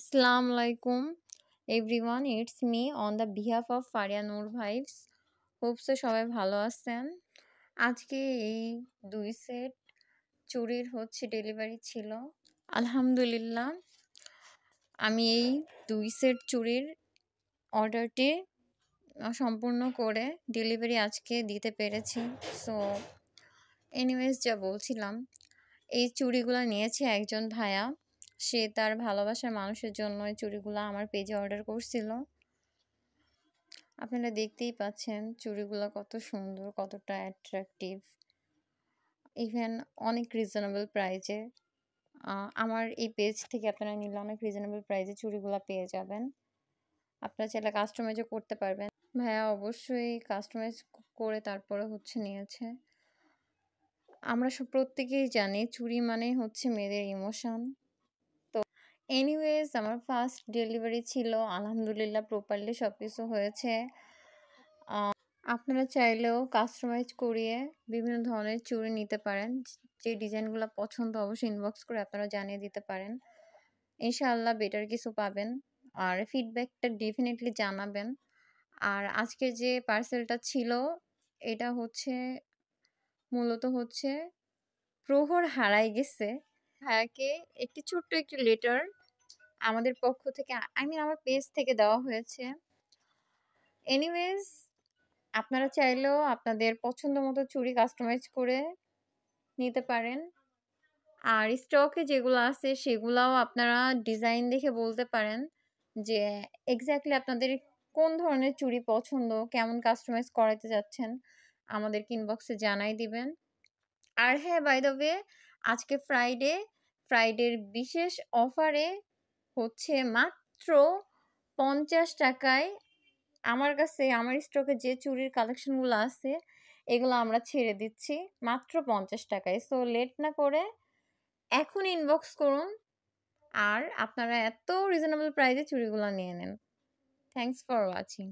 Assalamu alaikum everyone, it's me on the behalf of Faria Noor Vibes. Hope so সবাই ভালো আছেন। আজকে এই ২ সেট চুড়ির ডেলিভারি ছিল। আলহামদুলিল্লাহ আমি এই ২ সেট চুড়ির অর্ডারটি সম্পূর্ণ করে ডেলিভারি আজকে দিতে পেরেছি। সো এনিওয়েজ যা বলছিলাম, এই চুড়িগুলো নিয়েছে একজন ভাইয়া। সে তার ভালোবাসার মানুষের জন্য এই চুড়িগুলো আমার পেজে অর্ডার করছিল। আপনারা দেখতেই পাচ্ছেন চুড়িগুলো কত সুন্দর, কতটা অ্যাট্রাকটিভ, ইভেন অনেক রিজনেবল প্রাইজে। আমার এই পেজ থেকে আপনারা নিলে অনেক রিজনেবল প্রাইজে চুড়িগুলো পেয়ে যাবেন। আপনারা চাইলে কাস্টমাইজও করতে পারবেন। ভাইয়া অবশ্যই কাস্টমাইজ করে তারপরে নিয়েছে। আমরা প্রত্যেকেই জানি চুড়ি মানে মেয়েদের ইমোশন। এনিওয়েজ আমার ফার্স্ট ডেলিভারি ছিল, আলহামদুলিল্লাহ প্রপারলি সব কিছু হয়েছে। আপনারা চাইলেও কাস্টমাইজ করিয়ে বিভিন্ন ধরনের চুড়ি নিতে পারেন। যে ডিজাইনগুলো পছন্দ অবশ্যই ইনবক্স করে আপনারা জানিয়ে দিতে পারেন। ইনশাআল্লাহ বেটার কিছু পাবেন, আর ফিডব্যাকটা ডেফিনেটলি জানাবেন। আর আজকে যে পার্সেলটা ছিল এটা মূলত প্রহর হারাই গেছে। ভাইয়াকে ছোট্ট একটি লেটার আমাদের পক্ষ থেকে, আমার পেজ থেকে দেওয়া হয়েছে। এনিওয়েজ আপনারা চাইলেও আপনাদের পছন্দ মতো চুড়ি কাস্টমাইজ করে নিতে পারেন। আর স্টকে যেগুলো আছে সেগুলাও আপনারা ডিজাইন দেখে বলতে পারেন যে এক্স্যাক্টলি আপনাদের কোন ধরনের চুড়ি পছন্দ, কেমন কাস্টমাইজ করাতে যাচ্ছেন, আমাদেরকে ইনবক্সে জানাই দিবেন। আর হ্যাঁ, বাই দ্য ওয়ে, আজকে ফ্রাইডের বিশেষ অফারে মাত্র 50 টাকায় আমার কাছে আমার স্টকে যে চুড়ির কালেকশনগুলো আছে এগুলো আমরা ছেড়ে দিচ্ছি মাত্র 50 টাকায়। সো লেট না করে এখন ইনবক্স করুন আর আপনারা এত রিজনেবল প্রাইসে চুড়িগুলো নিয়ে নেন। Thanks for watching.